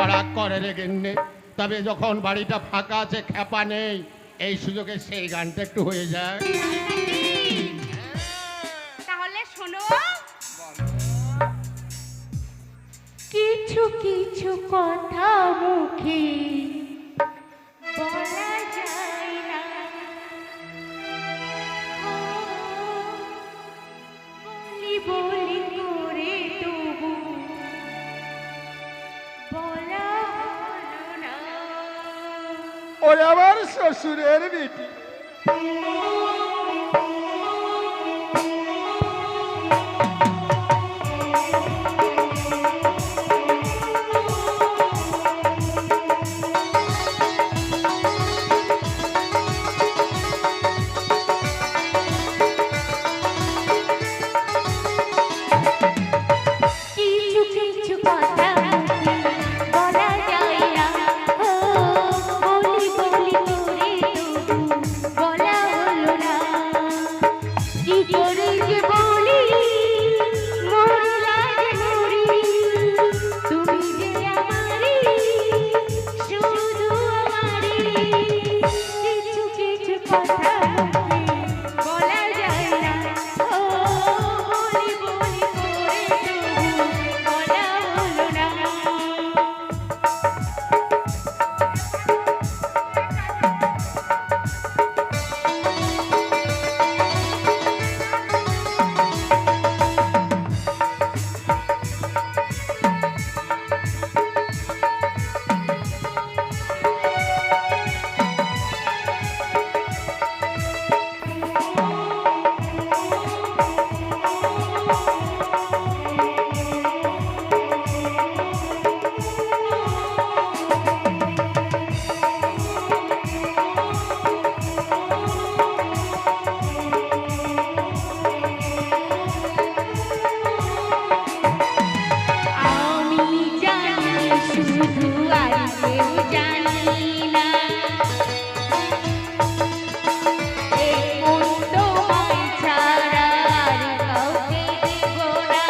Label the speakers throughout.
Speaker 1: ফারাক করে রে গিন্নি। তবে যখন বাড়িটা ফাঁকা আছে, খেপা নেই, এই সুযোগে সেই গানটা একটু হয়ে যায়।
Speaker 2: তাহলে শোনো, কিছু কিছু কথা মুখে বলা যায় না, বলি বলি করে তবু বলা হলো না।
Speaker 3: ওই আমার শ্বশুরের বেটি,
Speaker 2: কিছু কিছু কথা বলা যায় না, বলি বলি করে তবু বলা হলো না। কি করে যে বলি মোর লাগে মরি, তুমি যে আমারই, শুধু আমারই। কিছু কিছু কথা বলা যায় না, বলি বলি করে তবু বলা হলো না। আমি জানি শুধু আর কেউ জানি না, এই মন তোমায় ছাড়া আর কাউকে দেব না।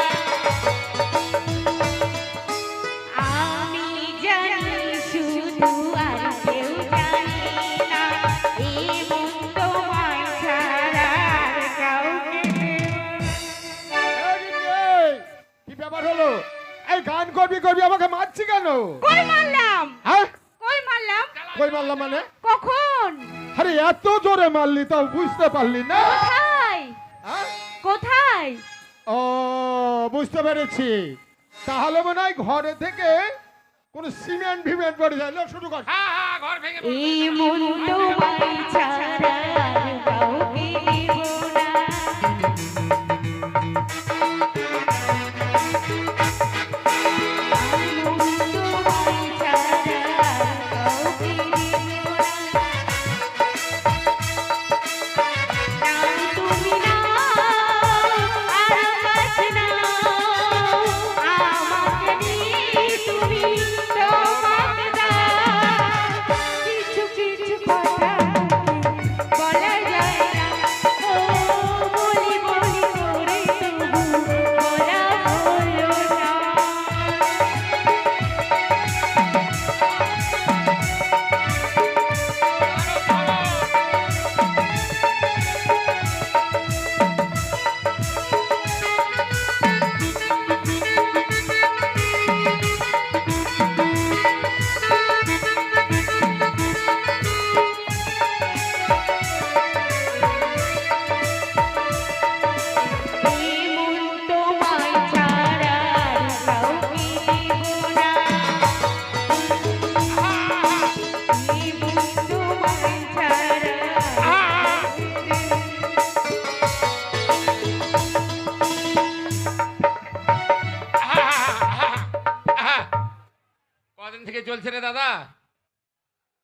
Speaker 2: আমি জানি শুধু আর কেউ জানি না, এই মন তোমায় ছাড়া আর কাউকে দেব না।
Speaker 3: কি ব্যাপার হলো? এই গান করবি করবি আমাকে মারছি কেন?
Speaker 2: কই মারলাম?
Speaker 3: হ্যাঁ,
Speaker 2: কই মারলাম?
Speaker 3: কই মারলাম মানে?
Speaker 2: কখন?
Speaker 3: আরে এত জোরে মারলি তাও বুঝতে পারলি না?
Speaker 2: কোথায়?
Speaker 3: হ্যাঁ?
Speaker 2: কোথায়?
Speaker 3: ও, বুঝতে পেরেছি। তাহলে মনে হয় ঘরে থেকে কোন সিমেন্ট ভিমেন্ট পড়ে যায়। লো, শুরু কর।
Speaker 1: হ্যাঁ হ্যাঁ, ঘর ভেঙে
Speaker 2: এই মন তোমায় ছাড়া আর কাউকে দেব না। মন তোমায় ছাড়া আর কাউকে দেব না। নাও তুমি নাও, আর আকাশ নাও, আমাকে নিয়ে তুমি তোমাকে দাও। কিছু কিছু কথা বলা যায় না, বলি বলি করে তবু বলা হলো না। এই মন তোমায় ছাড়া আর কাউকে দেব না। এই মন তোমায় ছাড়া আর কাউকে দেব না।
Speaker 1: কদিন থেকে চলছে রে দাদা?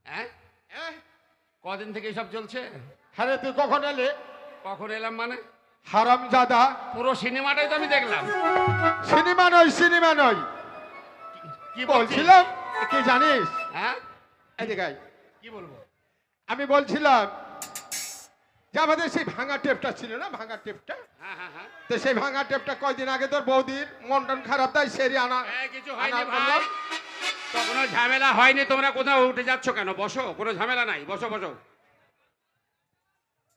Speaker 1: হ্যাঁ, কদিন থেকে সব চলছে?
Speaker 3: আরে তুই কখন এলে?
Speaker 1: কখন এলাম মানে?
Speaker 3: হারামজাদা,
Speaker 1: পুরো সিনেমাটাই তো আমি দেখলাম।
Speaker 3: সিনেমা নয়, সিনেমা নয়।
Speaker 1: কি বলছিলাম?
Speaker 3: বলছিলাম কি জানিস?
Speaker 1: হ্যাঁ,
Speaker 3: এদিকে আয়।
Speaker 1: কি বলবো?
Speaker 3: আমি বলছিলাম যে আমাদের সেই ভাঙা টেপটা ছিল না, ভাঙা টেপটা,
Speaker 1: হ্যাঁ হ্যাঁ হ্যাঁ,
Speaker 3: তো সেই ভাঙা টেপটা কয়দিন আগে তোর বৌদির মন টন খারাপ, তাই সেরি আনা
Speaker 1: কিছু হয়নি
Speaker 3: আনা
Speaker 1: ভাই,
Speaker 3: করলাম।
Speaker 1: তখন ওই
Speaker 4: ঝামেলা হয়নি, তোমরা কোথাও উঠে যাচ্ছ কেন? বসো, কোনো ঝামেলা নাই, বসো বসো।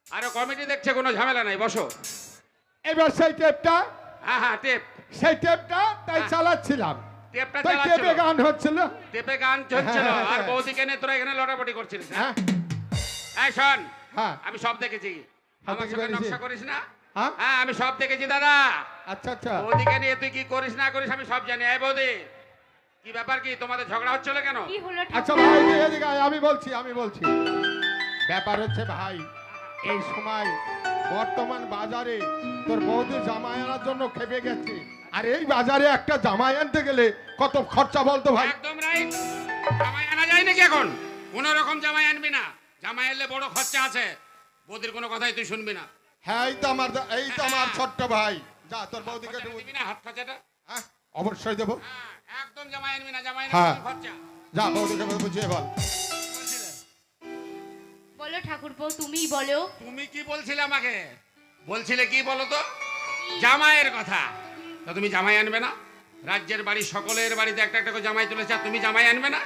Speaker 4: আরে কমিটি দেখছে, কোনো ঝামেলা নাই, বসো।
Speaker 3: এবার সেই টেপটা,
Speaker 4: হ্যাঁ হ্যাঁ, টেপ
Speaker 3: সেই টেপটা তাই চালাচ্ছিলাম।
Speaker 4: টেপটা
Speaker 3: তাই টেপে
Speaker 4: চালাচ্ছিল,
Speaker 3: গান হচ্ছিল।
Speaker 4: টেপে গান চলছিল, আর বৌদিকে নিয়ে তোরা এখানে লটাপটি করছিস।
Speaker 3: হ্যাঁ
Speaker 4: এই শোন,
Speaker 3: হ্যাঁ
Speaker 4: আমি সব দেখেছি, আমার
Speaker 3: দেখে
Speaker 4: সঙ্গে
Speaker 3: ফেলেছি।
Speaker 4: নকশা করিস না।
Speaker 3: হ্যাঁ
Speaker 4: হ্যাঁ, আমি সব দেখেছি দাদা।
Speaker 3: আচ্ছা আচ্ছা
Speaker 4: বৌদিকে নিয়ে তুই কি করিস না করিস আমি সব জানি। এই বৌদি, কি ব্যাপার, কি তোমাদের ঝগড়া হচ্ছিল কেন?
Speaker 2: কি হলো
Speaker 3: আচ্ছা
Speaker 2: ঠাকুর?
Speaker 3: ভাই এদিকে আয়, আমি বলছি ব্যাপার হচ্ছে ভাই, এই সময় বর্তমান বাজারে তোর বৌদি জামাই আনার জন্য খেপে গেছে। আর এই বাজারে একটা জামাই আনতে গেলে কত খরচা বলতো ভাই?
Speaker 4: একদম রাইট। জামাই আনা যায় নাকি এখন? কোন রকম জামাই আনবি না, জামাই এলে বড় খরচা আছে। বৌদির কোনো কথাই তুই শুনবি না।
Speaker 3: হ্যাঁ এই তো আমার ছোট্ট ভাই, যা তোর বৌদিকে একটু
Speaker 4: দিবি না হাত খরচাটা?
Speaker 3: হ্যাঁ অবশ্যই দেবো।
Speaker 4: হ্যাঁ, একদম জামাই আনবি না, জামাই
Speaker 3: হ্যাঁ।
Speaker 4: আনবি খরচা।
Speaker 3: যা বৌদিকে বুঝিয়ে বল।
Speaker 2: বলো ঠাকুরপো, তুমিই বলো।
Speaker 4: তুমি কি বলছিলে আমাকে? বলছিলে কি বলো তো? জামাইয়ের কথা। তা তুমি জামাই আনবে না? রাজ্যের বাড়ি সকলের বাড়িতে একটা একটা করে জামাই তুলেছে, আর তুমি জামাই আনবে না?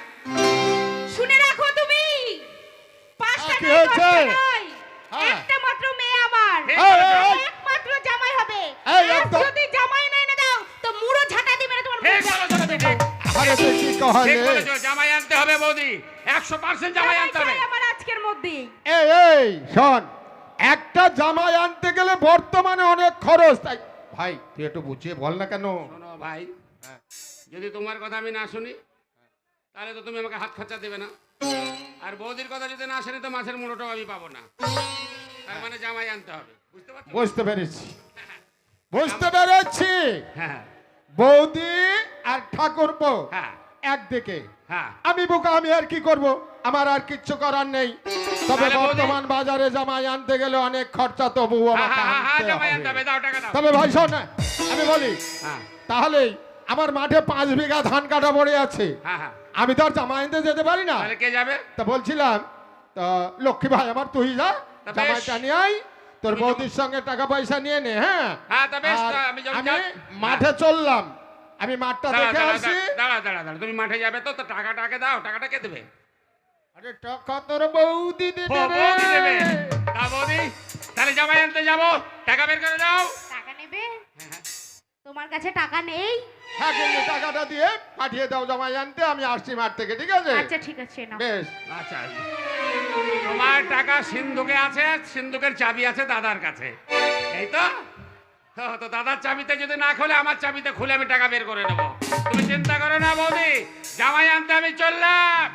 Speaker 2: শুনে রাখো তুমি, পাঁচটা
Speaker 3: কি
Speaker 2: নয়,
Speaker 3: হয়েছে?
Speaker 2: দশটা নয়,
Speaker 3: হ্যাঁ।
Speaker 2: একটা মাত্র মেয়ে আমার,
Speaker 4: ঠিক
Speaker 3: এই,
Speaker 4: বলেছো,
Speaker 3: এই,
Speaker 2: একমাত্র জামাই হবে।
Speaker 3: এই,
Speaker 2: আজ
Speaker 3: একদম।
Speaker 2: যদি জামাই না এনে দাও তো মুড়ো ঝাঁটা দিবে না তোমার
Speaker 4: ঠিক
Speaker 2: মুখে।
Speaker 4: বলেছো তুমি, ঠিক।
Speaker 3: আরে তুই কি কহলে?
Speaker 4: ঠিক বলেছো, জামাই আনতে হবে বৌদি, 100% জামাই আনতে হবে।
Speaker 2: চাই আমার আজকের মধ্যেই।
Speaker 3: এই শোন, একটা জামাই আনতে গেলে বর্তমানে অনেক খরচ। তাই ভাই তুই একটু বুঝিয়ে বল না কেন?
Speaker 4: শোনো ভাই,
Speaker 3: হ্যাঁ।
Speaker 4: যদি তোমার কথা আমি না শুনি তাহলে তো তুমি আমাকে হাত খরচা দেবে না, আর বৌদির কথা যদি না শুনি তো মাছের মুড়োটাও আমি পাবো না। তার মানে জামাই আনতে হবে, বুঝতে পারছো?
Speaker 3: বুঝতে পেরেছি।
Speaker 4: হ্যাঁ
Speaker 3: বৌদি আর ঠাকুরপো
Speaker 4: হ্যাঁ
Speaker 3: একদিকে,
Speaker 4: হ্যাঁ।
Speaker 3: আমি বোকা, আমি আর কি করব? আমার আর কিচ্ছু করার নেই। তবে
Speaker 4: তাহলে বৌদি-
Speaker 3: বর্তমান বাজারে জামাই আনতে গেলে অনেক খরচা, তবু আমাকে আনতে
Speaker 4: জামাই আনতে হবে,
Speaker 3: হবে।
Speaker 4: দাও টাকা দাও।
Speaker 3: তবে ভাই শোন না, আমি বলি
Speaker 4: হ্যাঁ
Speaker 3: তাহলে আমার মাঠে 5 বিঘা ধান কাটা পড়ে আছে,
Speaker 4: হ্যাঁ হ্যাঁ।
Speaker 3: আমি তো আর জামাই আনতে যেতে পারি না।
Speaker 4: তাহলে কে যাবে?
Speaker 3: তা বলছিলাম, তা লক্ষ্মী ভাই আমার তুই যা,
Speaker 4: তা বেশ।
Speaker 3: জামাইটা নিয়ে আয়, তোর
Speaker 4: তুমি
Speaker 3: বৌদির সঙ্গে টাকা পয়সা নিয়ে নে। হ্যাঁ
Speaker 4: হ্যাঁ, তা বেশ,
Speaker 3: আর
Speaker 4: তা আমি যখন
Speaker 3: আমি
Speaker 4: যাই-
Speaker 3: মাঠে চললাম, আমি মাঠটা
Speaker 4: দাঁড়া
Speaker 3: দেখে
Speaker 4: দাঁড়া
Speaker 3: আসি।
Speaker 4: দাঁড়া দাঁড়া দাঁড়া, তুমি মাঠে যাবে তো, তা টাকাটাকে দাও, টাকাটা কে দেবে?
Speaker 3: আরে টাকা তোর বৌদি
Speaker 4: ও,
Speaker 3: দেবে রে।
Speaker 4: বৌদি দেবে। তা বৌদি, তাহলে জামাই আনতে যাবো, টাকা বের করে দাও।
Speaker 2: টাকা নেবে?
Speaker 4: হ্যাঁ, হ্যাঁ।
Speaker 2: তোমার কাছে টাকা নেই?
Speaker 3: হ্যাঁ কিন্তু টাকাটা দিয়ে পাঠিয়ে দাও জামাই আনতে, আমি আসছি মাঠ থেকে, ঠিক আছে?
Speaker 2: আচ্ছা ঠিক আছে, নাও।
Speaker 3: বেশ।
Speaker 4: আচ্ছা, তোমার টাকা সিন্ধুকে আছে, সিন্ধুকের চাবি আছে দাদার কাছে, এই তো। তো দাদার চাবিতে যদি না খুলে আমার চাবিতে খুলে আমি টাকা বের করে নেবো। তুমি চিন্তা করো না বৌদি, জামাই আনতে আমি চললাম।